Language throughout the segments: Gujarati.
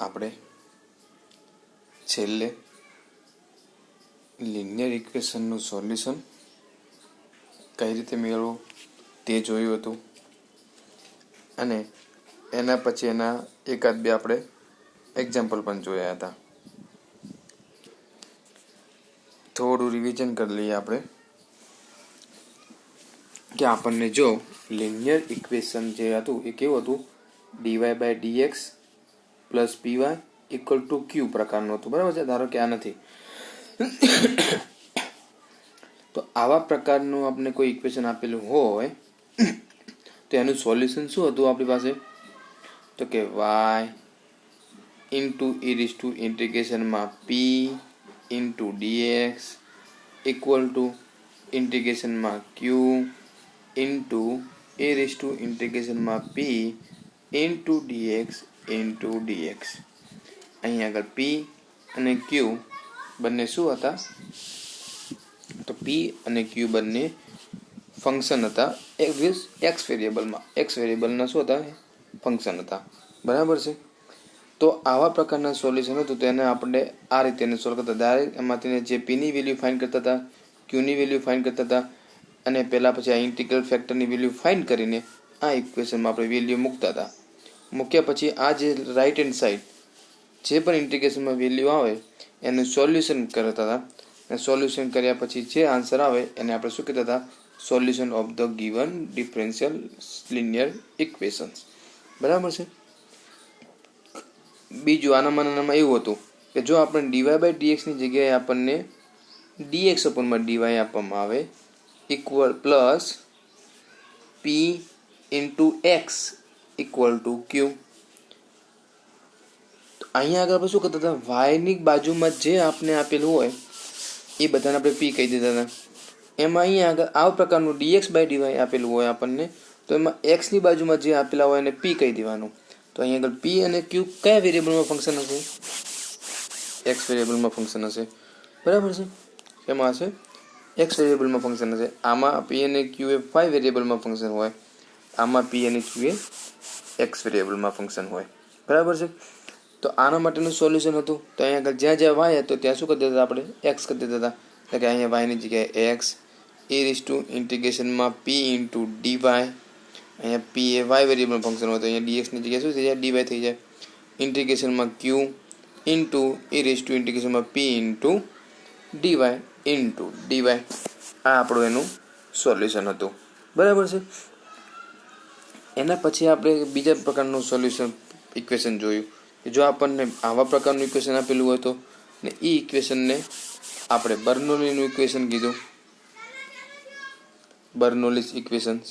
આપણે છેલ્લે લિનિયર ઇક્વેશનનું સોલ્યુશન કઈ રીતે મેળવવું તે જોયું હતું અને એના પછી એના એકાદ બે આપણે એક્ઝામ્પલ પણ જોયા હતા. થોડું રિવિઝન કરી લઈએ આપણે કે આપણને જો લિનિયર ઇક્વેશન જે હતું એ કેવું હતું, dy/dx plus py equal to q પ્રકારનું હતું. બરાબર છે. ધારો કે આ નથી તો આવા પ્રકારનું આપણે કોઈ ઇક્વેશન આપેલું હોય તો એનું સોલ્યુશન શું હતું આપણી પાસે, તો કે y into e raise to ઇન્ટિગ્રેશનમાં p into dx equal to ઇન્ટિગ્રેશનમાં q into e raise to ઇન્ટિગ્રેશનમાં p into dx into dx. અહીં આગળ p અને q બંને શું હતા, તો p અને q બંને ફંક્શન હતા એક્સ વેરિયેબલમાં. એક્સ વેરિયેબલના શું હતા, ફંક્શન હતા. બરાબર છે. તો આવા પ્રકારના સોલ્યુશન હતું તેને આપણે આ રીતે સોલ્વ કરતા. ડાયરેક્ટ એમાંથી જે p ની વેલ્યુ ફાઇન્ડ કરતા હતા, q ની વેલ્યુ ફાઇન્ડ કરતા હતા અને પહેલા પછી આ ઇન્ટિગ્રલ ફેક્ટરની વેલ્યુ ફાઇન્ડ કરીને આ ઇક્વેશનમાં આપણે વેલ્યુ મૂકતા હતા. મૂક્યા પછી આ જે રાઇટ હેન્ડ સાઈડ જે પણ ઇન્ટિગ્રેશનમાં વેલ્યુ આવે એનું સોલ્યુશન કરતા હતા અને સોલ્યુશન કર્યા પછી જે આન્સર આવે એને આપણે શું કહેતા હતા, solution of the given differential linear equations. બરાબર છે. બીજું આનામાં એવું હતું કે જો આપણે dy/dx ની જગ્યાએ આપણને dx upon dy આપવામાં આવે equal plus p into x equal to q. અહીંયા આગળ આપણે શું કરતા હતા, y ની બાજુમાં જે આપણે આપેલું હોય એ બધાને આપણે p કહી દેતા હતા. એમાં અહીંયા આગળ આ પ્રકારનું dx/dy આપેલું હોય આપણને તો એમાં x ની બાજુમાં જે આપેલા હોય એને p કહી દેવાનું. તો અહીંયા આગળ p અને q કયા વેરિયેબલમાં ફંક્શન હશે, x વેરિયેબલમાં ફંક્શન હશે. બરાબર છે. એમાં હશે x વેરિયેબલમાં ફંક્શન હશે. આમાં p અને q એ y વેરિયેબલમાં ફંક્શન હોય, આમાં p અને q એ x વેરિયેબલમાં ફંક્શન હોય. બરાબર છે. તો આના માટેનું સોલ્યુશન હતું. તો અહીંયા આગળ જ્યાં જ્યાં y હતો ત્યાં શું કરી દેતા આપણે, x કરી દેતા હતા. એટલે કે અહીંયા y ની જગ્યાએ x e રેઝ ટુ ઇન્ટિગ્રેશનમાં p ઇન્ટુ dy. અહીંયા p એ y વેરિયેબલ ફંક્શન હોય તો અહીંયા dx ની જગ્યાએ શું થઈ જાય, dy થઈ જાય. ઇન્ટિગ્રેશનમાં q into e raise to ઇન્ટિગ્રેશનમાં p into dy into dy. આ આપણું એનું સોલ્યુશન હતું. બરાબર છે. એના પછી આપણે બીજા પ્રકારનું સોલ્યુશન ઇક્વેશન જોયું કે જો આપણને આવા પ્રકારનું ઇક્વેશન આપેલું હોય તો ને એ ઇક્વેશનને આપણે બર્નોલીનું ઇક્વેશન કીધું. Bernoulli's equations.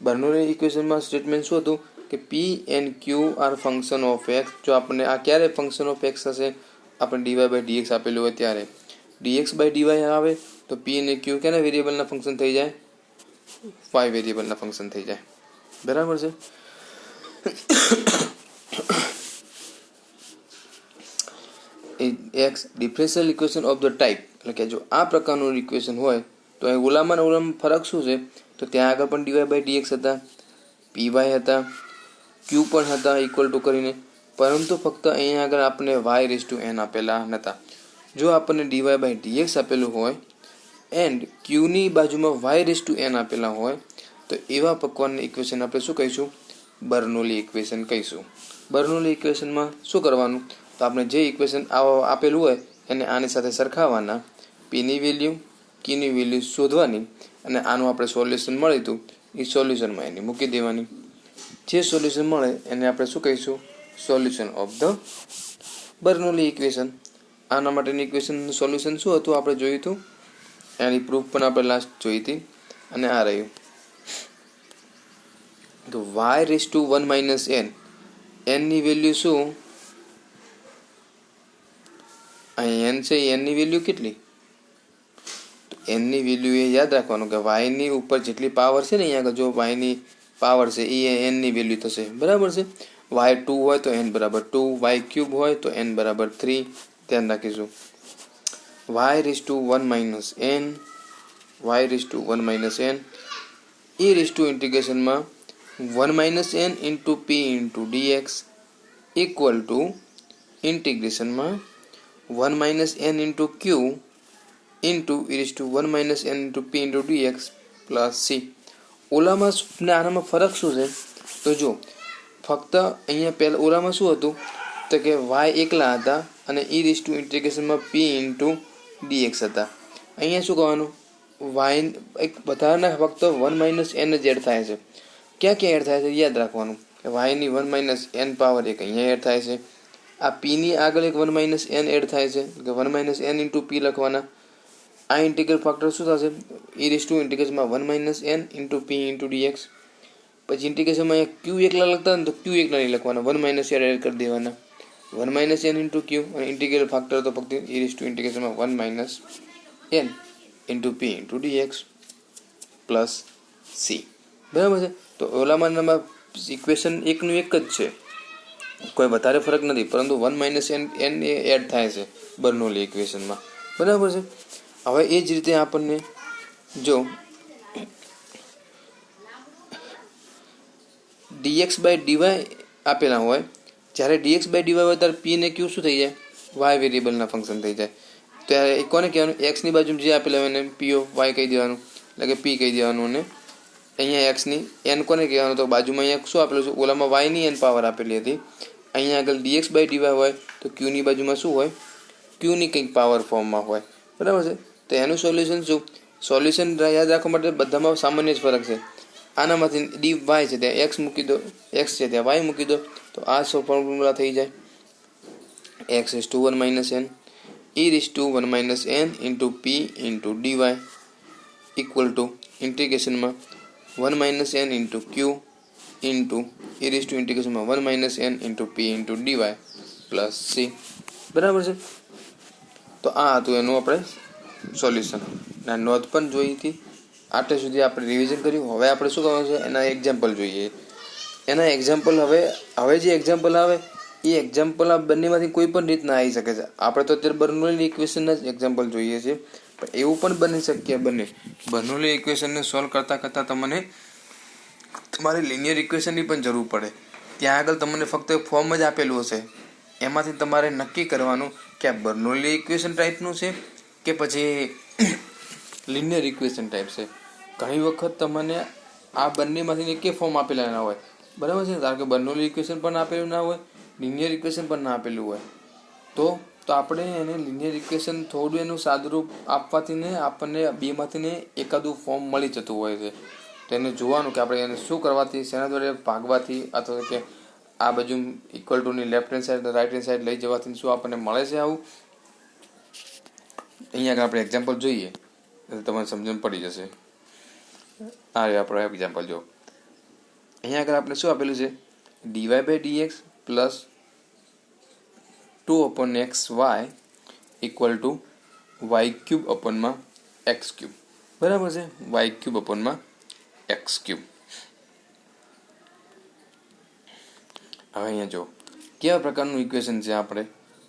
બર્નોલી ઇક્વેશનમાં સ્ટેટમેન્ટ શું હતું કે p and q are function of x. જો આપણને આ ક્યારે ફંક્શન ઓફ x હશે, આપણે dy/dx આપેલું હોય ત્યારે dx/dy આવે તો p અને q કેના વેરિયેબલના ફંક્શન થઈ જાય, y વેરિયેબલના ફંક્શન થઈ જાય. બરાબર છે. x differential equation of the type. એટલે કે જો આ પ્રકારનું ઇક્વેશન હોય તો એ ઓલામાં ફરક શું છે, તો ત્યાં આગળ પણ dy/dx હતા, py હતા, q પણ હતા ઇક્વલ ટુ કરીને, પરંતુ ફક્ત અહીંયા આગળ આપણે y રેઝ ટુ n આપેલા નહોતા. જો આપણને dy/dx આપેલું હોય એન્ડ q ની બાજુમાં y રેઝ ટુ n આપેલા હોય તો એવા પકવાનની ઇક્વેશન આપણે શું કહીશું, બર્નોલી ઇક્વેશન કહીશું. બર્નોલી ઇક્વેશનમાં શું કરવાનું, તો આપણે જે ઇક્વેશન આપેલું હોય એને આની સાથે સરખાવવાના, p ની વેલ્યુ q ની વેલ્યુ શોધવાની અને આનું આપણે સોલ્યુશન મળ્યું હતું એ સોલ્યુશનમાં એની મૂકી દેવાની. જે સોલ્યુશન મળે એને આપણે શું કહીશું, solution of the Bernoulli equation. આના માટેની ઇક્વેશનનું સોલ્યુશન શું હતું આપણે જોયું હતું, એની પ્રૂફ પણ આપણે લાસ્ટ જોઈ હતી અને આ રહ્યું. તો y raise to 1 minus n, n ની વેલ્યુ શું, અહીં n છે n ની વેલ્યુ કેટલી, તો n ની વેલ્યુ એ યાદ રાખવાનું કે y ની ઉપર જેટલી પાવર છે ને અહીંયા આગળ જો y ની પાવર છે એ n ની વેલ્યુ થશે. બરાબર છે. y2 હોય તો n બરાબર 2, y3 હોય તો n બરાબર 3. ધ્યાન રાખીશું. y raise to 1 minus n, y raise to 1 minus n e raise to ઇન્ટિગ્રેશનમાં 1 minus n into p into dx equal to ઇન્ટિગ્રેશનમાં 1 minus n into q into e⁻1 minus n into p into dx plus c. ઓલામાં ને આનામાં ફરક શું છે? તો જો ફક્ત અહીંયા પહેલાં ઓલામાં શું હતું તો કે વાય એકલા હતા અને ઇન્ટિગ્રેશનમાં પી ઇન્ટુ ડીએક્સ હતા. અહીંયા શું કહેવાનું? વાય એક બધાના ફક્ત 1 માઇનસ એન જ એડ થાય છે. ક્યાં ક્યાં એડ થાય છે યાદ રાખવાનું કે વાયની 1 માઇનસ એન પાવર એક અહીંયા એડ થાય છે. આ પીની આગળ એક 1 માઇનસ એન એડ થાય છે કે 1 માઇનસ એન ઇન્ટુ પી લખવાના. આ ઇન્ટિગ્રલ ફેક્ટર શું થશે? ઇન્ટિગ્રેશનમાં 1 minus n into p into dx. પછી ઇન્ટિગ્રેશનમાં અહીંયા ક્યુ એકલા લખતા ને તો ક્યુ એકલા નહીં લખવાના, 1 માઇનસ એન એડ કરી દેવાના. 1 માઇનસ એન ઇન્ટુ ક્યુ અને ઇન્ટિગ્રલ ફેક્ટર તો ફક્ત ઇન્ટિગ્રેશનમાં 1 minus n into p into dx plus c. બરાબર છે. તો ઓલામાં ઇક્વેશન એકનું એક જ છે, કોઈ વધારે ફરક નથી, પરંતુ 1 માઇનસ એન એ એડ થાય છે બર્નોલી ઇક્વેશનમાં. બરાબર છે. હવે એ જ રીતે આપણને જો dx બાય dy આપેલા હોય, જ્યારે dx બાય dy હોય ત્યારે p ને q શું થઈ જાય? y વેરિયેબલના ફંક્શન થઈ જાય. ત્યારે કોને કહેવાનું? x ની બાજુ જે આપેલા હોય એને p ઓફ y કહી દેવાનું, એટલે કે p કહી દેવાનું. અને અહીંયા x ની n કોને કહેવાનું? તો બાજુમાં અહીંયા શું આપેલું છે? ઓલામાં y ની n પાવર આપેલી હતી. અહીંયા આગળ dx બાય dy હોય તો q ની બાજુમાં શું હોય? q ની કંઈક પાવર ફોર્મમાં હોય. બરાબર છે. તો એનું સોલ્યુશન શું? સોલ્યુશન યાદ રાખવા માટે બધામાં સામાન્ય જ ફરક છે. આનામાંથી dy છે ત્યાં x મૂકી દો, x છે ત્યાં y મૂકી દો, તો આ ફોર્મ્યુલા થઈ જાય x⁻1 minus n e⁻1 minus n into p into dy equal to ઇન્ટિગ્રેશનમાં 1 minus n into q into ઇન્ટિગ્રેશનમાં 1 minus n into p into dy plus c. બરાબર છે. તો આ હતું એનું આપણે સોલ્યુશન. ના નોંધ પણ જોઈ હતી. આટલે સુધી આપણે રિવિઝન કર્યું. હવે આપણે શું કરવાનું છે? એના એક્ઝામ્પલ જોઈએ. એના એક્ઝામ્પલ હવે જે એક્ઝામ્પલ આવે એ એક્ઝામ્પલ આ બંનેમાંથી કોઈ પણ રીતના આવી શકે છે. આપણે તો અત્યારે બર્નોલી ઇક્વેશનના જ એક્ઝામ્પલ જોઈએ છે, પણ એવું પણ બની શક્ય બને બર્નોલી ઇક્વેશનને સોલ્વ કરતાં તમને તમારે લિનિયર ઇક્વેશનની પણ જરૂર પડે. ત્યાં આગળ તમને ફક્ત ફોર્મ જ આપેલું હશે, એમાંથી તમારે નક્કી કરવાનું કે આ બર્નોલી ઇક્વેશન ટાઈપનું છે કે પછી લિનિયર ઇક્વેશન ટાઈપ છે. ઘણી વખત તમને આ બંનેમાંથી એકે ફોર્મ આપેલા ના હોય. બરાબર છે. કારણ કે બર્નોલી ઇક્વેશન પણ આપેલું ના હોય, લિનિયર ઇક્વેશન પણ ના આપેલું હોય, તો આપણે એને લિનિયર ઇક્વેશન થોડું એનું સાદુરૂપ આપવાથી ને આપણને બેમાંથી ને એકાદું ફોર્મ મળી જતું હોય છે. તો એને જોવાનું કે આપણે એને શું કરવાથી, શેના દ્વારા ભાગવાથી, અથવા કે આ બાજુ ઇક્વલ ટુની left hand side right hand side લઈ જવાથી શું આપણને મળે છે. આવું અહીંયા આગળ આપણે એક્ઝામ્પલ જોઈએ એટલે તમને સમજણ પડી જશે. આ આપણો એક્ઝામ્પલ જો અહીંયા આગળ આપણે શું આપેલું છે? dy by dx plus 2/xy equal to y³ x³. બરાબર છે. y³ x³. હવે અહીંયા જો કેવા પ્રકારનું ઇક્વેશન છે આપણે,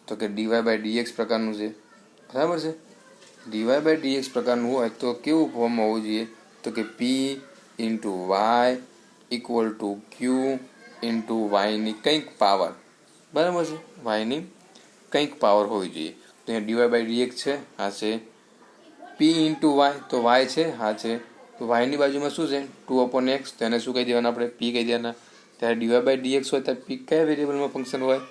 તો કે dy બાય dx પ્રકારનું છે. બરાબર છે. dy બાય dx પ્રકારનું હોય તો કેવું ફોર્મ હોવું જોઈએ? તો કે p into y equal to q into yની કંઈક પાવર. બરાબર છે. yની કંઈક પાવર હોવી જોઈએ. તો અહીંયા dy બાય dx છે, આ છે. p ઇન્ટુ y, તો y છે, હા છે. તો yની બાજુમાં શું છે? 2/x, તો એને શું કહી દેવાના આપણે? p કહી દેવાના. ત્યારે dy બાય dx હોય ત્યારે p કયા વેરિયેબલમાં ફંક્શન હોય?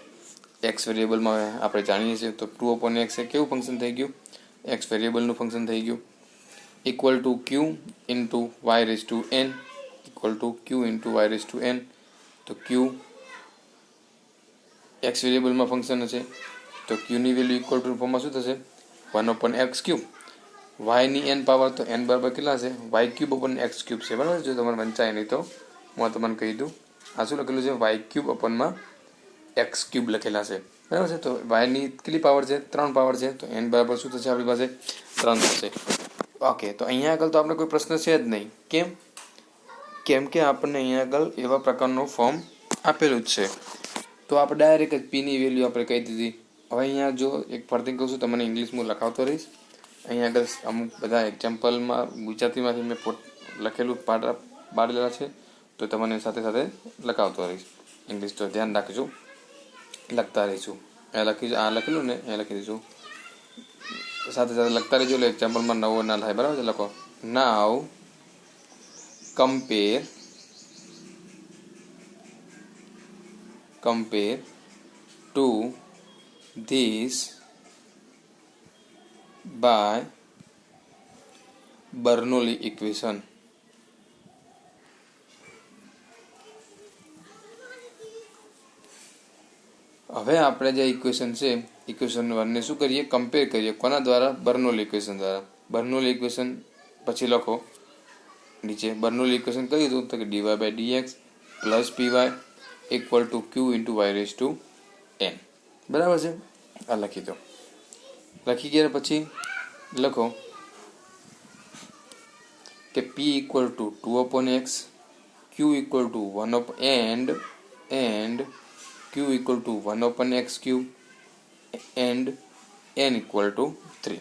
x વેરિયેબલમાં આપણે જાણીએ છીએ. તો 2/x એ કેવું ફંક્શન થઈ ગયું? x વેરિયેબલનું ફંક્શન થઈ ગયું. Equal to q into y⁻n equal to q into y⁻n. તો q x વેરિયેબલમાં ફંક્શન હશે, તો q ની વેલ્યુ ઇક્વલ ટુ ફોર્મમાં શું થશે? 1/x³. y ની n પાવર, તો n બરાબર કેટલા છે? y³/x³ છે. બરાબર. જો તમારે વંચાય નહીં તો હું તમને કહી દઉં. આ શું લખેલું છે? y³/x³ લખેલા છે. બરાબર છે. તો y ની કેટલી પાવર છે? 3 પાવર છે. તો n બરાબર શું થશે આપણી પાસે? 3 થશે. ઓકે. તો અહીંયા આગળ તો આપણે કોઈ પ્રશ્ન છે જ નહીં. કેમ કે આપણને અહીંયા આગળ એવા પ્રકારનું ફોર્મ આપેલું જ છે. તો આપણે ડાયરેક્ટ જ પીની વેલ્યુ આપણે કહી દીધી. હવે અહીંયા જો એક ફરતી કહું છું, તમને ઇંગ્લિશમાં લખાવતો રહીશ. અહીંયા આગળ અમુક બધા એક્ઝામ્પલમાં ગુજરાતીમાંથી મેં લખેલું પાડેલા છે, તો તમને સાથે સાથે લખાવતો રહીશ. ઇંગ્લિશ તો ધ્યાન રાખજો, લખતા રહીશું. અહીંયા લખી આ લખેલું ને અહીંયા લખી દઈશું, સાથે સાથે લખતા રહેજો એટલે એક્ઝામ્પલમાં નવો ના થાય. બરાબર છે? લખો નાવ compare to this by Bernoulli equation. હવે આપણે જે ઇક્વેશન છે ઇક્વેશન 1 ને શું કરીએ, કમ્પેર કરીએ. કોના દ્વારા? બર્નોલી ઇક્વેશન દ્વારા. બર્નોલી ઇક્વેશન પછી લખો નીચે બર્નોલી ઇક્વેશન કઈ હતું તો કે dy/dx plus py equal to q into y/n. બરાબર છે? આ લખી દો. લખી ગયા પછી લખો કે p equal to 2/x, q equal to 1 and q equal to 1/x³ and n equal to 3.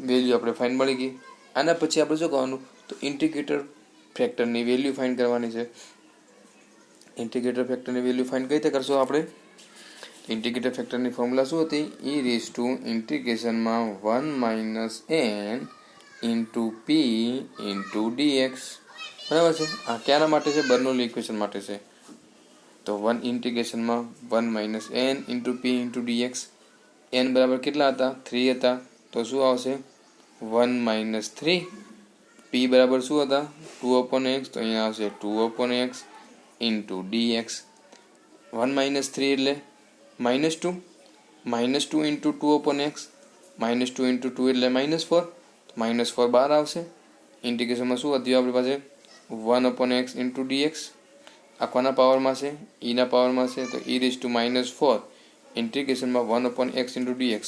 Value આપણે ફાઇન મળી ગઈ. આના પછી આપણે શું કરવાનું તો ઇન્ટિગ્રેટર ફેક્ટરની વેલ્યુ ફાઇન્ડ કરવાની છે. ઇન્ટિગ્રેટર ફેક્ટરની વેલ્યુ ફાઇન્ડ કઈ રીતે કરશો આપણે? ઇન્ટિગ્રેટર ફેક્ટરની ફોર્મ્યુલા શું હતી? e⁻∫માં 1 - n into p into dx. બરાબર છે? આ ક્યાના માટે છે? બર્નોલી ઇક્વેશન માટે છે. તો 1 ઇન્ટિગ્રેશનમાં 1 - n into p into dx. n બરાબર કેટલા હતા? 3 હતા. તો શું આવશે? 1 - 3. p બરાબર શું હતા? 2/x. તો અહીંયા આવશે 2/x ઇન્ટુ dx. 1 - 3 એટલે -2. -2 ઇન્ટુ 2/x. -2 ઇન્ટુ 2 એટલે -4. -4 બહાર આવશે. ઇન્ટિગ્રેશનમાં શું વધ્યું આપણી પાસે? 1/x into dx. આ કોના પાવરમાં છે? e ના પાવરમાં છે. તો e⁻⁻4 ઇન્ટિગ્રેશનમાં 1/x into dx.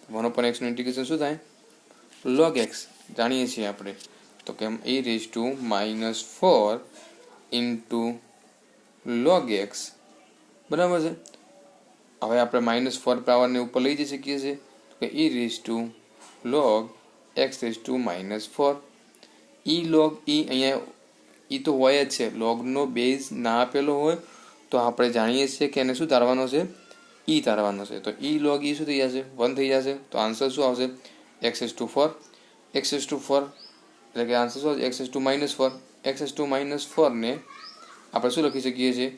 1/x નું ઇન્ટિગ્રેશન શું થાય? log x. જાણીએ છીએ આપણે. તો કે e⁻⁻4 ઇન્ટુ log x. બરાબર છે? હવે આપણે -4 પાવરને ઉપર લઈ જઈ શકીએ છીએ. તો કે e⁻log x⁻4. e log e અહીંયા e તો હોય જ છે. લોગનો બેઝ ના આપેલો હોય તો આપણે જાણીએ છીએ કે એને શું ધારવાનો છે? e ધારવાનો છે. તો e log e શું થઈ જશે? 1 થઈ જશે. તો આન્સર શું આવશે? x⁻4. x⁻4 એટલે કે આન્સર શું આવશે? x⁻4. x⁻4 ને આપણે શું લખી શકીએ છીએ?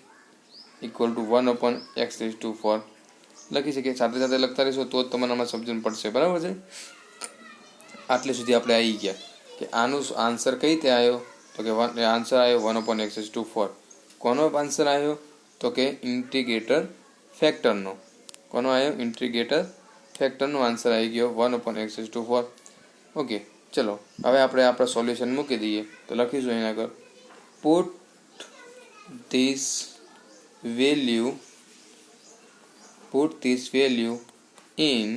ઇક્વલ ટુ 1/x⁻4 લખી શકીએ. સાથે સાથે લખતા રહીશું તો જ તમને આમાં સમજણ પડશે. બરાબર છે? આટલે સુધી આપણે આવી ગયા કે આનું આન્સર કઈ રીતે આવ્યો તો કે આન્સર આવ્યો 1/x⁻4. કોનો આન્સર આવ્યો તો કે ઇન્ટિગ્રેટર ફેક્ટરનો. કોનો આવ્યો? ઇન્ટિગ્રેટર ફેક્ટરનો આન્સર આવી ગયો 1/x⁻4. ઓકે, ચલો હવે આપણે આપણા સોલ્યુશન મૂકી દઈએ. તો લખીશું એના આગળ put this value in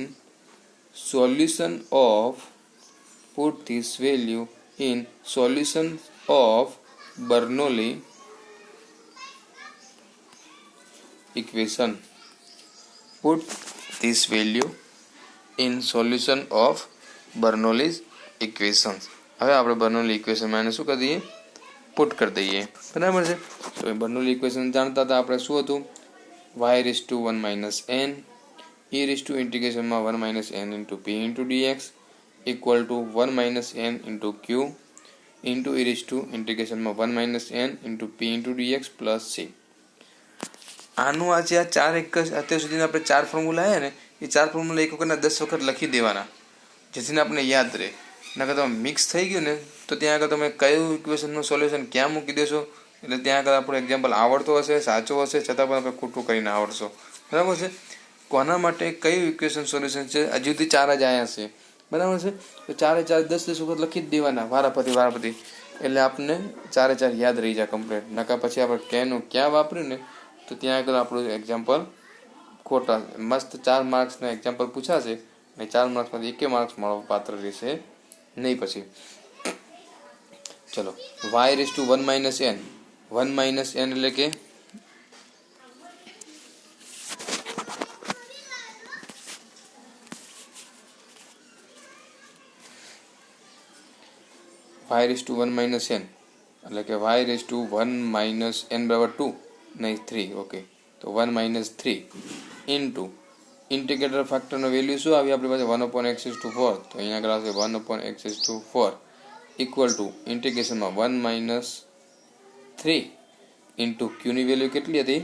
solution of Bernoulli equation. Put this value in solution of Bernoulli's equations. હવે આપણે બર્નોલી ઇક્વેશનમાં એને શું કરી દઈએ? પુટ કરી દઈએ. બરાબર છે? તો બર્નોલી ઇક્વેશન જાણતા હતા આપણે. શું હતું? y⁻1 - n e⁻ઇન્ટિગ્રેશનમાં 1 - n into p into dx equal to 1 - n into q into e⁻ઇન્ટિગ્રેશનમાં 1 - n into p into dx plus c. આનું આજે આ ચાર અત્યાર સુધીના આપણે 4 ફોર્મ્યુલા આવ્યા ને એ 4 ફોર્મ્યુલા એક વખતના 10 વખત લખી દેવાના જેથી આપણે યાદ રહે. નકર તમે મિક્સ થઈ ગયું ને તો ત્યાં આગળ તમે કયું ઇક્વેશનનું સોલ્યુશન ક્યાં મૂકી દેશો એટલે ત્યાં આગળ આપણો એક્ઝામ્પલ આવડતો હશે, સાચો હશે, છતાં પણ આપણે ખોટું કરીને આવડશો. બરાબર છે? કોના માટે કયું ઇક્વેશન સોલ્યુશન છે હજુ સુધી 4 જ આવ્યા છે. બરાબર છે? તો 4 10 વખત લખી જ દેવાના વારાફરતી એટલે આપણને 4 યાદ રહી જાય કમ્પ્લીટ. નકર પછી આપણે કેનું ક્યાં વાપર્યું ને તો ત્યાં આગળ આપણું એક્ઝામ્પલ ખોટા. મસ્ત 4 માર્ક્સના એક્ઝામ્પલ પૂછાશે અને 4 માર્ક્સમાંથી 1 માર્ક્સ મળવા પાત્ર રહેશે નહીં. પછી ચલો y⁻1 - n. 1 - n એટલે કે y⁻1 - n એટલે કે y⁻1 - n બરાબર 2 નહીં 3. ઓકે, તો 1 - 3 ઇન્ટુ ઇન્ટિગ્રેટર ફેક્ટરનો વેલ્યુ શું આવી આપણી પાસે 1/x⁴, તો અહીંયા આગળ આવશે 1/x⁴ ઇક્વલ ટુ ઇન્ટિગ્રેશનમાં 1 - 3 ઇન્ટુ ક્યુની વેલ્યુ કેટલી હતી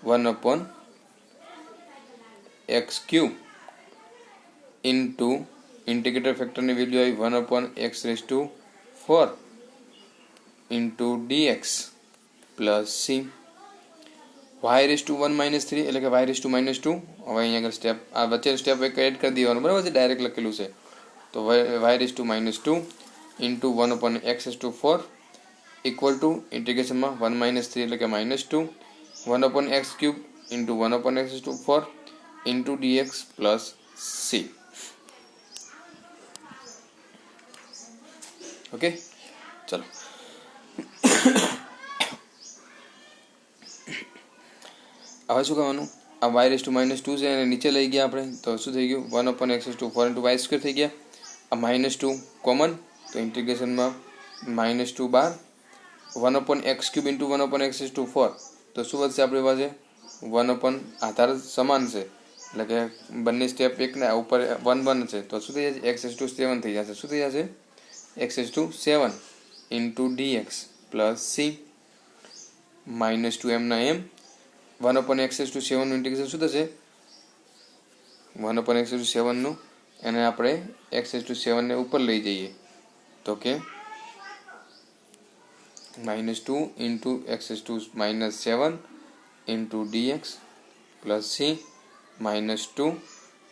1/x³ ઇન્ટુ ઇન્ટિગ્રેટર ફેક્ટરની વેલ્યુ આવી 1/x⁴ into dx plus c y⁻1 - 3 એટલે કે y⁻2. હવે અહીંયા આગળ સ્ટેપ આ વચ્ચે સ્ટેપ એક એડ કરી દેવાનું, બરાબર છે, ડાયરેક્ટ લખેલું છે. તો y⁻2 into 1/x⁴ equal to ઇન્ટિગ્રેશનમાં 1 - 3 એટલે કે -2 1/x³ into 1/x⁴ into dx plus c. Okay, ચલો હવે શું કરવાનું, આ y⁻2 છે એને નીચે લઈ ગયા આપણે, તો શું થઈ ગયું 1/x⁴ ઇન્ટુ y² થઈ ગયા. આ -2 કોમન, તો ઇન્ટિગ્રેશનમાં -2 બાર 1/x³ ઇન્ટુ 1/x⁴, તો શું વધશે આપણી પાસે 1 આધાર સમાન છે એટલે કે બંને સ્ટેપ એકના ઉપર 1 છે, તો શું થઈ જશે x⁻7 થઈ જશે. શું થઈ જશે x⁻7 into dx plus c -2 એમના એમ 1/x⁻7 નું ઇન્ટિગ્રેશન શું થશે 1/x⁻7 નું એને આપણે x⁻7 ને ઉપર લઈ જઈએ તો કે -2 into x⁻7 into dx plus c -2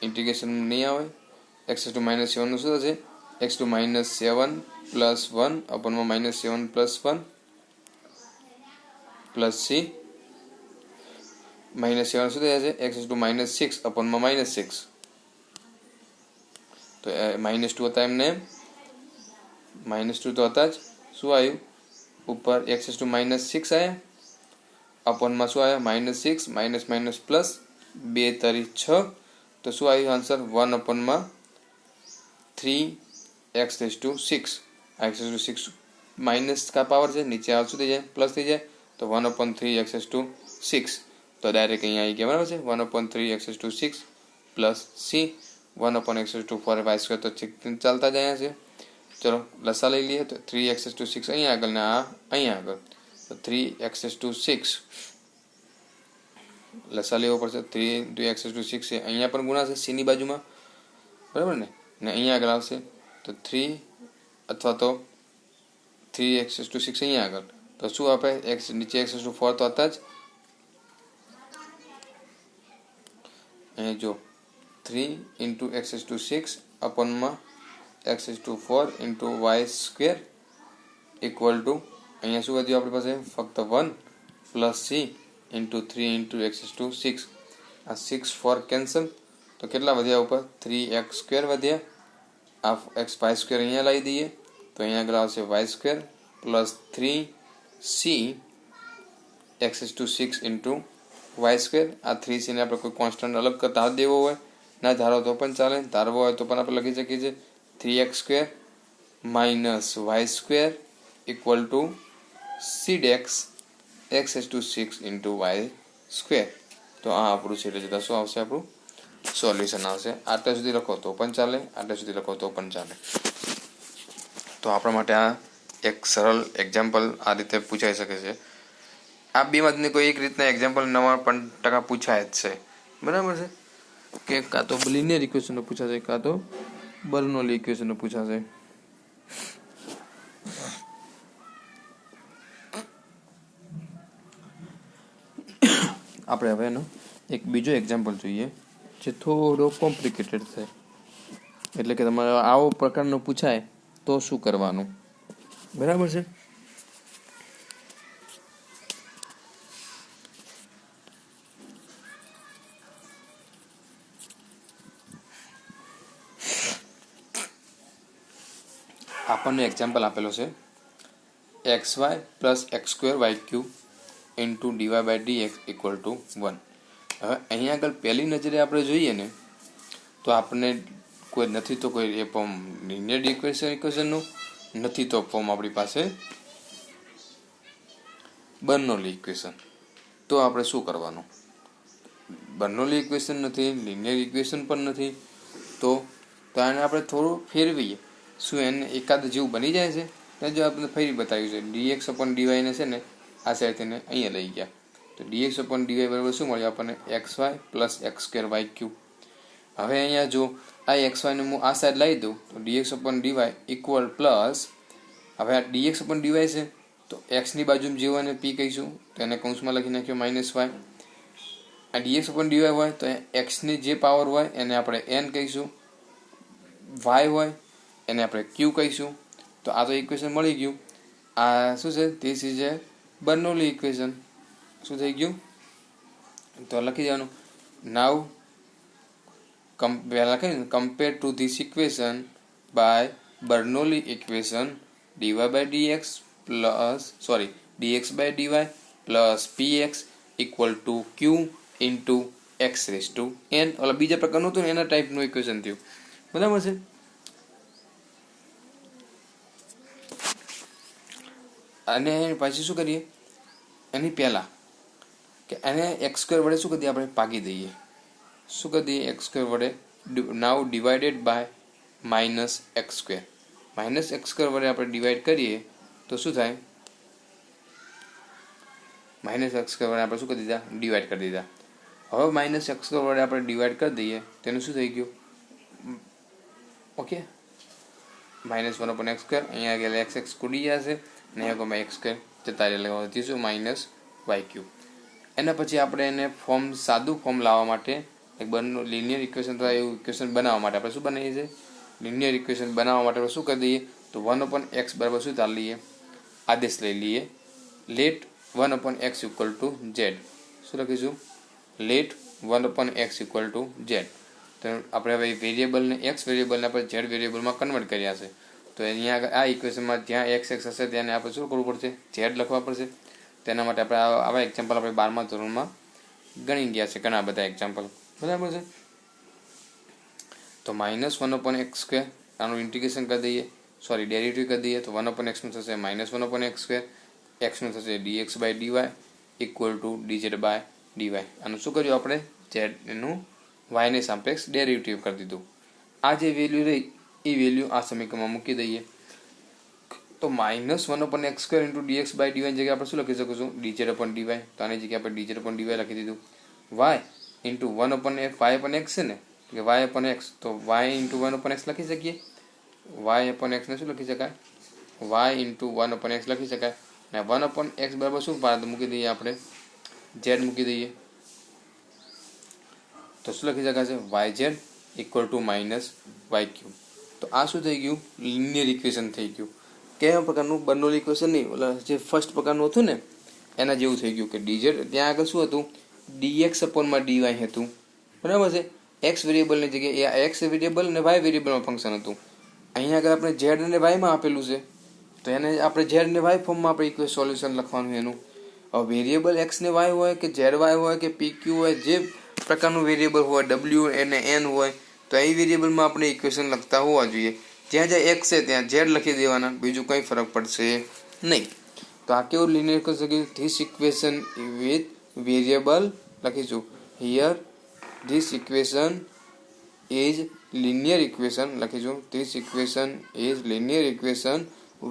integration નહીં આવે x⁻7 નું શું થશે x⁻7 plus 1 અપોનમાં -7 plus 1 plus c -7 શું થઈ જશે x⁻6 અપોનમાં -6, તો -2 હતા એમને -2 તો હતા જ, શું આવ્યું ઉપર x⁻6 આવ્યા અપોનમાં શું આવ્યા -6 માઇનસ પ્લસ 2 તરી 6, તો શું આવ્યું આન્સર 1/3x⁻6. આ x⁻6 માઇનસ કા પાવર છે, નીચે આવે શું થઈ જાય પ્લસ થઈ જાય, તો 1/3x⁻6, તો ડાયરેક્ટ અહીંયા આવી ગયા, બરાબર છે 1/3x⁻6 plus c 1/x⁴ y² તો ચાલતા જ અહીંયા છે. ચલો લસા લઈ લઈએ, તો 3x⁻6 અહીંયા આગળ ને આ અહીંયા આગળ, તો 3x⁻6 લસા લેવો પડશે. 3x⁻6 છે અહીંયા પણ ગુણાશે c ની બાજુમાં, બરાબર ને અહીંયા આગળ આવશે તો 3 અથવા તો 3x⁻6 અહીંયા આગળ, તો શું આપે x નીચે x⁻4 તો હતા જ, અહીંયા જો 3 into x⁻6 અપોનમાં x⁻4 into y² equal to અહીંયા શું વધ્યું આપણી પાસે ફક્ત 1 plus c into 3 into x⁻6, આ 6 4 કેન્સલ, તો કેટલા વધ્યા ઉપર 3x² વધ્યા, આ y² અહીંયા લાવી દઈએ તો અહીંયા આગળ આવશે y² plus 3c x⁻6 into y². આ 3c ને આપણે કોઈ કોન્સ્ટન્ટ અલગ કરતા દેવો હોય ના ધારો તો પણ ચાલે, ધારવો હોય તો પણ આપણે લખી શકીએ છીએ 3x² minus y² equal to cdex x⁻6 into y². તો આ આપણું છે એટલે શું આવશે આપણું સોલ્યુશન આવશે. આટલા સુધી લખો તો પણ ચાલે, આટલા સુધી લખો તો પણ ચાલે. તો આપણા માટે આ એક સરળ એક્ઝામ્પલ આ રીતે પૂછાઈ શકે છે. આ બેમાંથી કોઈ એક રીતના એક્ઝામ્પલ 99% પૂછાય જ છે, બરાબર છે, કે કાં તો લિનિયર ઇક્વેશનનો પૂછાશે કાં તો બર્નોલી ઇક્વેશનનો પૂછાશે. આપણે હવે એનો એક બીજો એક્ઝામ્પલ જોઈએ જે થોડો કોમ્પ્લિકેટેડ છે, એટલે કે તમારે આવો પ્રકારનો પૂછાય તો શું કરવાનું, બરાબર છે. આપણને એક્ઝામ્પલ આપેલો છે xy plus x²y³ into dy/dx equal to 1. હવે અહીંયા આગળ પહેલી નજરે આપણે જોઈએ ને તો આપણને કોઈ નથી તો કોઈ એ ફોર્મ લિનિયર ઇક્વેશનનું, નથી તો ફોર્મ આપણી પાસે બર્નોલી ઇક્વેશન. તો આપણે શું કરવાનું, બર્નોલી ઇક્વેશન નથી, લિનિયર ઇક્વેશન પણ નથી. તો આને આપણે થોડું ફેરવીએ. શું એને એકાદ જેવું બની જાય છે? ત્યાં જો આપણે ફરી બતાવ્યું છે dx upon dy ને છે ને આ સાઈડથી ને અહીંયા લઈ ગયા. તો dx upon dy બરાબર શું મળ્યું આપણને? xy plus x square y cube. હવે અહીંયા જો આ xy ને હું આ સાઈડ લઈ દઉં તો dx upon dy equal plus, હવે આ dx upon dy છે તો x ની બાજુમાં જે હોય ને p કહીશું તો એને કૌંસમાં લખી નાખ્યો માઇનસ y. આ dx upon dy હોય તો x ની જે પાવર હોય એને આપણે n કહીશું, y હોય એને આપણે q કહીશું. તો આ તો ઇક્વેશન મળી ગયું. આ શું છે? This is a Bernoulli equation. શું થઈ ગયું? તો લખી દેવાનું નાવ પહેલા લખી compare to this equation by Bernoulli equation dy by dx plus dx by dy plus px equal to q into x raise to n. ઓલા બીજા પ્રકારનું હતું ને એના ટાઈપનું ઇક્વેશન થયું. બરાબર છે. અને પછી શું કરીએ? એની પહેલા કે એને એક્સ સ્ક્વેર વડે શું કરી દઈએ? આપણે ભાગી દઈએ. શું કરી દઈએ? એક્સ સ્ક્વેર વડે. Now divided by minus x square. Minus x square વડે આપણે ડિવાઈડ કરીએ તો શું થાય? માઇનસ એક્સ સ્ક્વેર વડે આપણે શું કરી દીધા? ડિવાઈડ કરી દીધા. હવે માઇનસ એક્સ સ્ક્વેર વડે આપણે ડિવાઈડ કરી દઈએ તેનું શું થઈ ગયું? Okay, minus 1 x square. અહીંયા આગળ એક્સ એક્સ કુડી જશે અને અહીંયા એક્સ સ્ક્વેર જતા રહેલા શું માઇનસ વાય ક્યુબ. એના પછી આપણે એને સાદું ફોર્મ લાવવા માટે એક લિનિયર ઇક્વેશન થાય એવું ઇક્વેશન બનાવવા માટે આપણે શું બનાવીએ છીએ? લિનિયર ઇક્વેશન બનાવવા માટે આપણે શું કરી દઈએ? તો 1/x બરાબર શું ચાલી લઈએ? આદેશ લઈ લઈએ. Let 1/x equal to z. શું લખીશું? Let 1/x equal to z. તો આપણે હવે વેરિયેબલને એક્સ વેરિયેબલને આપણે ઝેડ વેરિયેબલમાં કન્વર્ટ કર્યા છે. તો અહીંયા આગળ આ ઇક્વેશનમાં જ્યાં એક્સ એક્સ હશે ત્યાં આપણે શું કરવું પડશે? ઝેડ લખવા પડશે. તેના માટે આપણે આવા એક્ઝામ્પલ આપણે 12મા ધોરણમાં ગણી ગયા છે, ઘણા બધા એક્ઝામ્પલ. બરાબર છે. તો માઇનસ 1/x સ્ક્વેર આનું ઇન્ટિગ્રેશન કરી દઈએ, ડેરિવેટિવ કરી દઈએ તો 1/x નું થશે માઇનસ 1/x સ્ક્વેર, x નું થશે dx by dy equal to dz by dy. આનું શું કર્યું આપણે? ઝેડ એનું y ને સાપેક્ષ ડેરિવેટિવ કરી દીધું. આ જે વેલ્યુ રહી એ વેલ્યુ આ સમીકરણમાં મૂકી દઈએ. તો minus 1/x square into dx by dy ની જગ્યાએ આપણે શું લખી શકીશું? dz upon dy. તો આની જગ્યાએ આપણે dz upon dy લખી દીધું. y ઇન્ટુ 1/x છે ને કે y upon x, તો y ઇન્ટુ 1/x લખી શકીએ. y upon x ને શું લખી શકાય? y ઇન્ટુ 1/x લખી શકાય. અને 1/x બરાબર શું મૂકી દઈએ? આપણે z મૂકી દઈએ. તો શું લખી શકાશે? yz equal to minus y cube. તો આ શું થઈ ગયું? લિનિયર ઇક્વેશન થઈ ગયું. કેવા પ્રકારનું? બર્નોલી ઇક્વેશન નહીં, ઓલા જે ફર્સ્ટ પ્રકારનું હતું ને એના જેવું થઈ ગયું કે dz ત્યાં આગળ શું હતું? dx અપોનમાં dy હતું. બરાબર છે. એક્સ વેરિયેબલની જગ્યાએ એક્સ વેરિયેબલ અને વાય વેરિયેબલમાં ફંક્શન હતું. અહીંયા આગળ આપણે ઝેડ અને વાયમાં આપેલું છે તો એને આપણે ઝેડ અને વાય ફોર્મમાં આપણે સોલ્યુશન લખવાનું એનું. હવે વેરિયેબલ એક્સ ને વાય હોય કે ઝેડ વાય હોય કે પી ક્યુ હોય, જે પ્રકારનું વેરિયેબલ હોય, ડબલ્યુ અને એન હોય, તો એ વેરિયેબલમાં આપણે ઇક્વેશન લખતા હોવા જોઈએ. જ્યાં જ્યાં એક્સ છે ત્યાં ઝેડ લખી દેવાના, બીજું કંઈ ફરક પડશે નહીં. તો આ કેવું લિનિયર કરી શકીએ? ધીસ ઇક્વેશન વિથ વેરિયેબલ લખીશું here. This equation is linear equation લખીશું. This equation is linear equation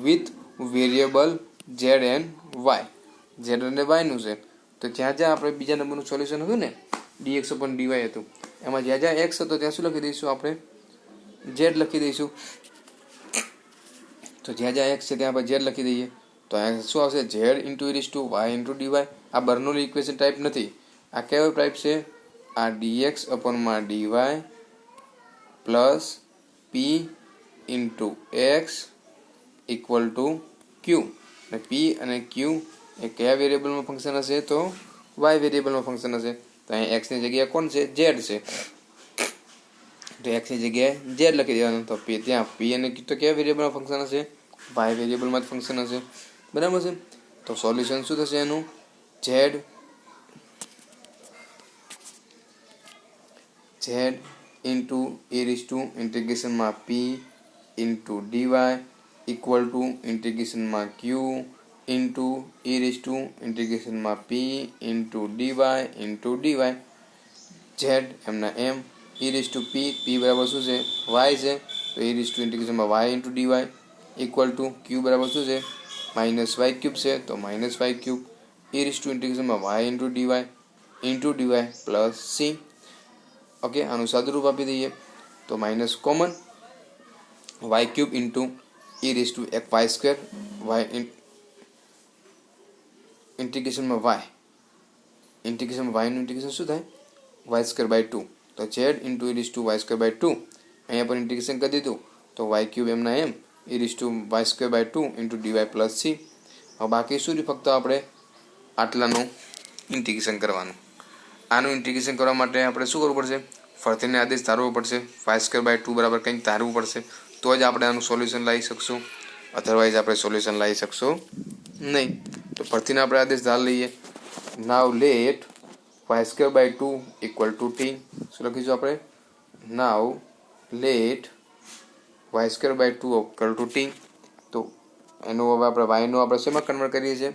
with variable z and y. z અને y નું છે. તો જ્યાં જ્યાં આપણે બીજા નંબરનું સોલ્યુશન હતું ને dx upon dy હતું, એમાં જ્યાં જ્યાં x હતો ત્યાં શું લખી દઈશું? આપણે z લખી દઈશું. તો જ્યાં જ્યાં x છે ત્યાં આપણે z લખી દઈએ તો અહીંયા શું આવશે? z into e to y into dy. આ બર્નોલી ઇક્વેશન ટાઈપ નથી. આ કેવો ટાઈપ છે? આ dx upon માં dy plus p into x equal to q. અને p અને q એ કયા વેરિયેબલમાં ફંક્શન હશે? તો y વેરિયેબલમાં ફંક્શન હશે. તો અહીં x ની જગ્યાએ કોણ છે? z છે. તો x ની જગ્યાએ z લખી દેવાનું. તો ત્યાં p અને q તો કયા વેરિયેબલમાં ફંક્શન હશે? y વેરિયેબલમાં જ ફંક્શન હશે. બરાબર છે. તો સોલ્યુશન શું થશે એનું? z into e raise to ઇન્ટિગ્રેશનમાં p into dy equal to ઇન્ટિગ્રેશનમાં q into e raise to ઇન્ટિગ્રેશનમાં p into dy into dy. Z એમના એમ ઈ રેસ ટુ પી બરાબર શું છે વાય છે તો ઈ રેસ ટુ ઇન્ટિગ્રેશનમાં y into dy equal to q બરાબર શું છે માઇનસ વાય ક્યુબ છે તો minus y cube e raise to ઇન્ટિગ્રેશનમાં y into dy plus c. Okay, આનું સાદુરૂપ આપી દઈએ તો minus common y cube into e raise to એક વાય સ્ક્વેર વાય ઇન્ટિગ્રેશનમાં વાયનું ઇન્ટિગ્રેશન શું થાય વાય સ્ક્વેર બાય 2 તો z into e raise to y square by 2 અહીંયા પર ઇન્ટિગ્રેશન કરી દીધું તો વાય ક્યુબ એમના એમ e raise to y square by 2 into dy plus c. હવે બાકી શું રહ્યું ફક્ત આપણે આટલાનું ઇન્ટિગ્રેશન કરવાનું. આનું ઇન્ટિગ્રેશન કરવા માટે આપણે શું કરવું પડશે ફરતીને આદેશ ધારવો પડશે વાય સ્ક્વેર બાય 2 બરાબર કંઈક ધારવું પડશે તો જ આપણે આનું સોલ્યુશન લાવી શકશું અધરવાઇઝ આપણે સોલ્યુશન લાવી શકશું નહીં. તો ફરતીને આપણે આદેશ ધાર લઈએ now let y square by 2 equal to t. શું લખીશું આપણે now let y square by 2 equal to t. તો એનું હવે આપણે વાયનું આપણે શેમાં કન્વર્ટ કરીએ છીએ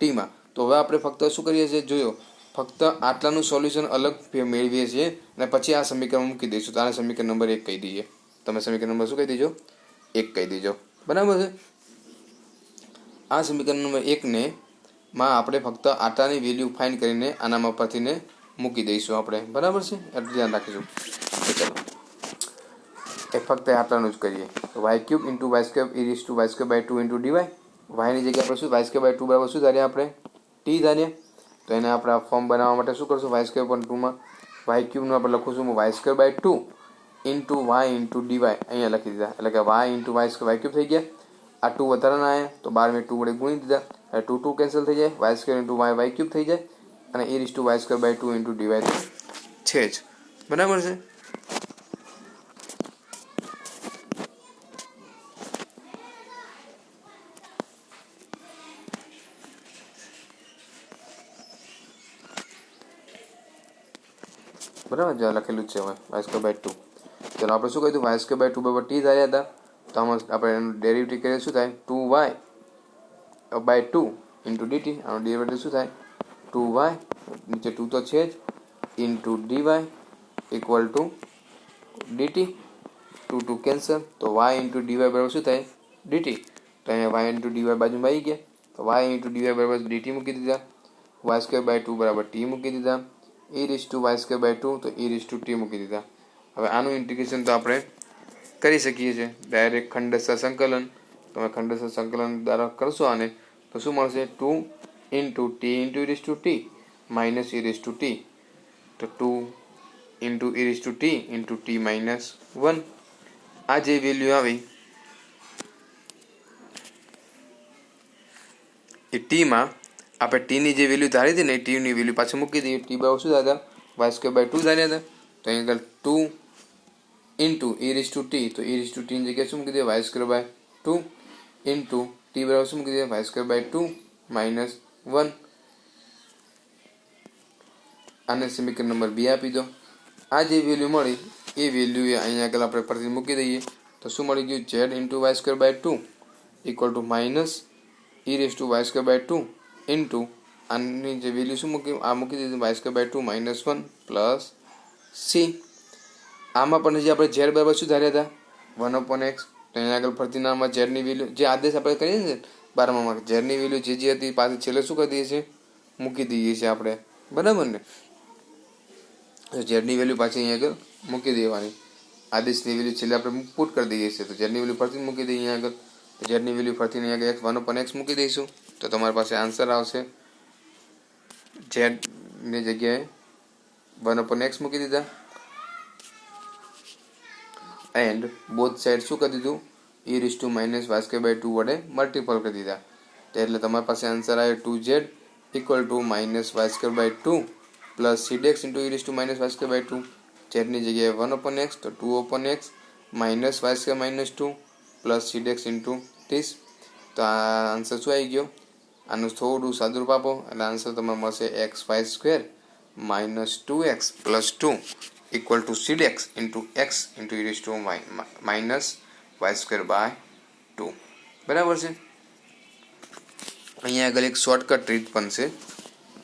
ટીમાં. તો હવે આપણે ફક્ત શું કરીએ છીએ જોયો ફક્ત આટલાનું સોલ્યુશન અલગ મેળવીએ છીએ અને પછી આ સમીકરણ મૂકી દઈશું. તો આને સમીકરણ નંબર 1 કહી દઈએ. તમે સમીકરણ નંબર શું કહી દેજો 1 કહી દેજો બરાબર છે. આ સમીકરણ નંબર 1 ને માં આપણે ફક્ત આટલાની વેલ્યુ ફાઇન્ડ કરીને આનામાં પરથીને મૂકી દઈશું આપણે બરાબર છે એટલું ધ્યાન રાખીશું. ચાલો એ ફક્ત આટલાનું જ કરીએ તો y cube into y square e raise to y square by 2 into dy વાયની જગ્યાએ આપણે શું વાય સ્ક્વેર બાય 2 બરાબર શું ધાર્યા આપણે ટી ધાર્યા. તો એને આપણે આ ફોર્મ બનાવવા માટે શું કરશું વાય સ્ક્વેર પણ 2માં વાય ક્યુબનું આપણે લખું y square by 2 into y into dy અહીંયા લખી દીધા એટલે કે વાય ઇન્ટુ વાય ક્યુબ થઈ ગયા. આ 2 વધારાના આવ્યા તો 12 મેં 2 વડે ગુણી દીધા એટલે 2 કેન્સલ થઈ જાય y square into y cube થઈ જાય અને e raise to y square by 2 into dy તો છે જ બરાબર છે. બરાબર જ્યાં લખેલું જ છે હવે વાય સ્ક્વેર બાય 2. ચાલો આપણે શું કહ્યું વાય સ્ક્વેર બાય 2 બરાબર ટી ધાર્યા હતા તો આમાં આપણે એનું ડેરિવેટિવ કરીએ શું થાય 2y બાય 2 ઇન્ટુ ડીટી. આનું ડેરિવેટિવ શું થાય 2y નીચે 2 તો છે જ into dy equal to dt 2 cancel તો y ઇન્ટુ ડીવાય બરાબર શું થાય ડીટી. તો અહીંયા y ઇન્ટુ ડીવાય બાજુમાં આવી ગયા તો y ઇન્ટુ ડીવાય બરાબર ડીટી મૂકી દીધા વાય સ્ક્વેર બાય 2 બરાબર ટી મૂકી દીધા e raise to y square by 2 તો ઈ રેસ ટુ ટી મૂકી દીધા. હવે આનું ઇન્ટિગ્રેશન તો આપણે કરી શકીએ છીએ ડાયરેક્ટ ખંડેસર સંકલન. તમે ખંડેસર સંકલન દ્વારા કરશો આને તો શું મળશે 2 into T into e raise to T minus e raise to t. તો 2 into e raise to T into T minus 1. આ જે વેલ્યુ આવી એ ટીમાં આપણે ટીની જે વેલ્યુ ધારી હતી ને એ ટીની વેલ્યુ પાછું મૂકી દઈએ. ટી બરાબર શું હતા વાય સ્ક્વેર બાય 2 ધાર્યા હતા તો અહીં આગળ 2 into e raise to t તો ઈ રેસ ટુ ટીની જગ્યાએ શું મૂકી દઈએ y square by 2 into t બરાબર શું મૂકી દઈએ વાય સ્ક્વેર બાય 2 માઇનસ 1. આને સમીકરણ નંબર 2 આપી દો. આ જે વેલ્યુ મળી એ વેલ્યુ અહીંયા આગળ આપણે પરથી મૂકી દઈએ તો શું મળી ગયું z into y square by 2 equal to minus e raise to y square by 2 into આની જે વેલ્યુ શું મૂકી આ મૂકી દીધું y square by 2 minus 1 plus c. આમાં પણ જે આપણે ઝેડ બરાબર શું ધાર્યા હતા 1/x તો અહીંયા આગળ ફરતી આમાં ઝેડની વેલ્યુ જે આદેશ આપણે કરીએ છીએ 12માં ઝેડની વેલ્યુ જે હતી પાછી છેલ્લે શું કરી દઈએ છીએ મૂકી દઈએ છીએ આપણે બરાબર ને. ઝેડની વેલ્યુ પાછી અહીંયા આગળ મૂકી દેવાની આદેશની વેલ્યુ છેલ્લે આપણે પુટ કરી દઈએ છીએ તો ઝેડની વેલ્યુ ફરતી મૂકી દઈએ અહીંયા આગળ ઝેડની વેલ્યુ ફરતી અહીંયા આગળ 1/x મૂકી દઈશું તો તમારી પાસે આન્સર આવશે ઝેડની જગ્યાએ 1/x મૂકી દીધા એન્ડ બોથ સાઈડ શું કરી દીધું e raise to minus y square by 2 વડે મલ્ટીપલ કરી દીધા. એટલે તમારી પાસે આન્સર આવ્યો 2z equal to minus y square by 2 plus cdx into e raise to minus y square by 2 ઝેડની જગ્યાએ 1/x તો 2/x minus y square minus 2 plus cdx into 30. તો આ આન્સર શું આવી ગયો આનું થોડું સાદુરૂપ આપો એટલે આન્સર તમને મળશે xy square minus 2x plus 2 equal to cdx into x into e raise to minus y square by 2 બરાબર છે. અહીંયા આગળ એક શોર્ટકટ રીત પણ છે.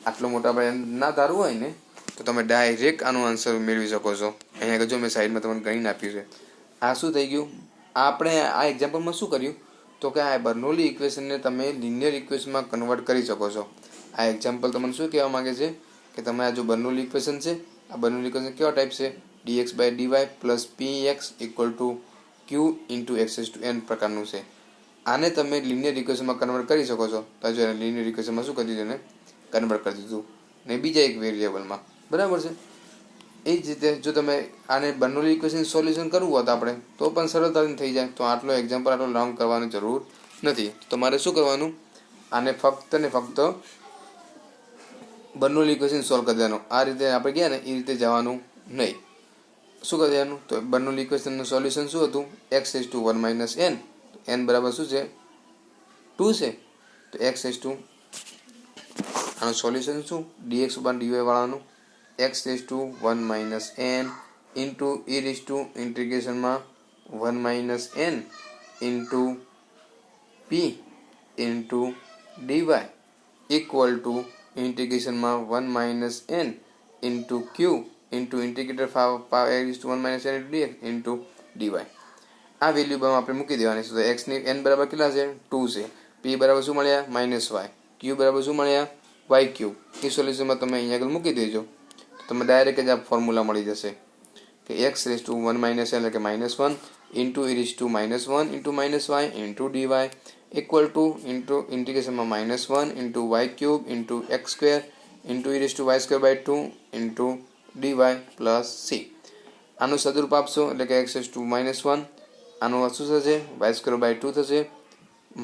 આટલો મોટા આપણે ના ધારવું હોય ને તો તમે ડાયરેક્ટ આનો આન્સર મેળવી શકો છો. અહીંયા આગળ જો મેં સાઈડમાં તમને ગણીને આપ્યું છે. આ શું થઈ ગયું? આપણે આ એક્ઝામ્પલમાં શું કર્યું તો કે આ બર્નોલી ઇક્વેશનને તમે લિનિયર ઇક્વેશનમાં કન્વર્ટ કરી શકો છો. આ એક્ઝામ્પલ તમને શું કહેવા માંગે છે કે તમે આ જો બર્નોલી ઇક્વેશન છે, આ બર્નોલી ઇક્વેશન કેવા ટાઈપ છે? dx by dy plus px equal to q into x⁴n પ્રકારનું છે. આને તમે લિનિયર ઇક્વેશનમાં કન્વર્ટ કરી શકો છો. તો જો લિનિયર ઇક્વેશનમાં શું કરી દીધું? એને કન્વર્ટ કરી દીધું ને બીજા એક વેરિયેબલમાં. બરાબર છે. એ જ રીતે જો તમે આને બર્નોલી ઇક્વેશન સોલ્યુશન કરવું હોત આપણે તો પણ સરળતાથી થઈ જાય. તો આટલો એક્ઝામ્પલ આટલો લોંગ કરવાની જરૂર નથી. તમારે શું કરવાનું? આને ફક્ત ને ફક્ત બર્નોલી ઇક્વેશન સોલ્વ કરી દેવાનું. આ રીતે આપણે ગયા ને એ રીતે જવાનું નહીં. શું કરી દેવાનું? તો બર્નોલી ઇક્વેશનનું સોલ્યુશન શું હતું? x⁴ n. n બરાબર શું છે? 2 છે. તો x⁴ આનું સોલ્યુશન શું? dx બાય dy વાળાનું x⁴ n ઇન્ટુ ઇન્ટિગ્રેશનમાં 1 - n into p into dy equal to ઇન્ટિગ્રેશનમાં 1 - n into q into integrator power e⁻ n into dx into dy. આ વેલ્યુ આપણે મૂકી દેવાની છે. તો x ની n બરાબર કેટલા છે? 2 છે. p બરાબર શું મળ્યા? -y. q બરાબર શું મળ્યા? y3. એ સોલ્યુશનમાં તમે અહીંયા આગળ મૂકી દેજો. તમે ડાયરેક્ટ જ આ ફોર્મ્યુલા મળી જશે કે x⁻ n એટલે કે -1 into e⁻ -1 into -y into dy equal to into ઇન્ટિગ્રેશનમાં -1 into y³ into x² into e⁻² into dy plus c. આનું સદરૂપ આપશો એટલે કે x⁻ -1 આનું શું થશે? y²/2 થશે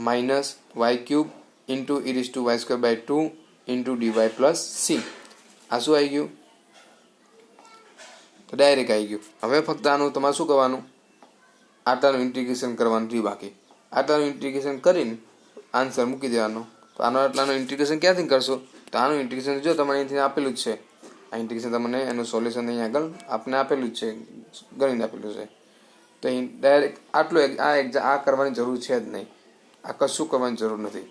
minus y³ into e⁻² into dy plus c. આ શું આવી ગયું? તો ડાયરેક્ટ આવી ગયું. હવે ફક્ત આનું તમારે શું કરવાનું? આટાનું ઇન્ટિગ્રેશન કરવાનું રહ્યું બાકી. આટાનું ઇન્ટિગ્રેશન કરીને આન્સર મૂકી દેવાનો. તો આનો આટલાનું ઇન્ટિગ્રેશન ક્યાંથી કરશો? તો આનું ઇન્ટિગ્રેશન જો તમારે અહીંથી આપેલું જ છે. આ ઇન્ટિગ્રેશન તમને એનું સોલ્યુશન અહીં આગળ આપને આપેલું જ છે, ગણીને આપેલું છે. તો અહીં ડાયરેક્ટ આટલું આ કરવાની જરૂર છે જ નહીં. આ કશું કરવાની જરૂર નથી.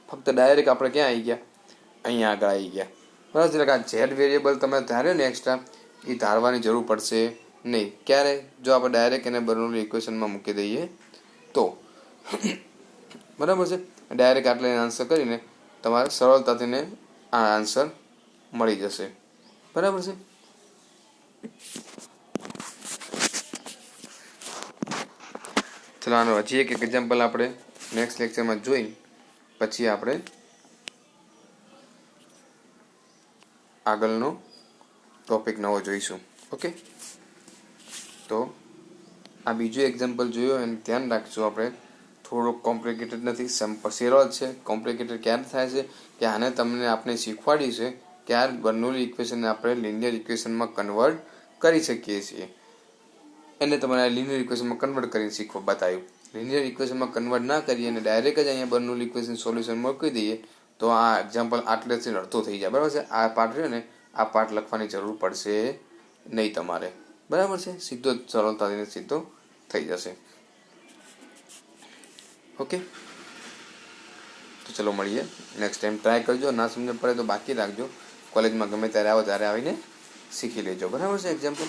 ફક્ત ડાયરેક્ટ આપણે ક્યાં આવી ગયા? અહીંયા આગળ આવી ગયા. બરાબર. એટલે કે આ ઝેડ વેરિયેબલ તમે ધાર્યો ને એક્સ્ટ્રા, એ ધારવાની જરૂર પડશે નહીં. ક્યારે? જો આપણે ડાયરેક્ટ એને બર્નોલી ઇક્વેશનમાં મૂકી દઈએ તો. બરાબર છે. ડાયરેક્ટ આટલે આન્સર કરીને તમારે સરળતાથીને આ આન્સર મળી જશે. બરાબર છે. ચલો આનો હજી એક એક્ઝામ્પલ આપણે નેક્સ્ટ લેક્ચરમાં જોઈ પછી આપણે આગળનો ટોપિક નવો જોઈશું. ઓકે. તો આ બીજું એક્ઝામ્પલ જોયો એને ધ્યાન રાખજો. આપણે થોડોક કોમ્પ્લિકેટેડ નથી, સરળ છે. કોમ્પ્લિકેટેડ ક્યારે થાય છે કે આને તમને આપણે શીખવાડ્યું છે કે આ બર્નોલી ઇક્વેશનને આપણે લિનિયર ઇક્વેશનમાં કન્વર્ટ કરી શકીએ છીએ. એને તમારે લિનિયર ઇક્વેશનમાં કન્વર્ટ કરીને બતાવ્યું. લિનિયર ઇક્વેશનમાં કન્વર્ટ ના કરીએ અને ડાયરેક્ટ જ અહીંયા બર્નોલી ઇક્વેશન સોલ્યુશન મૂકી દઈએ તો આ એક્ઝામ્પલ આટલેથી અડધો થઈ જાય. બરાબર છે. આ પાર્ટ રહ્યો ને, આ પાર્ટ લખવાની જરૂર પડશે નહીં તમારે. બરાબર છે. સીધો સરળતાથી સીધો થઈ જશે. ઓકે. તો ચલો મળીએ નેક્સ્ટ ટાઈમ. ટ્રાય કરજો. ના સમજ પડે તો બાકી રાખજો. કોલેજમાં ગમે ત્યારે આવો ત્યારે આવીને શીખી લેજો. બરાબર છે એક્ઝામ્પલ.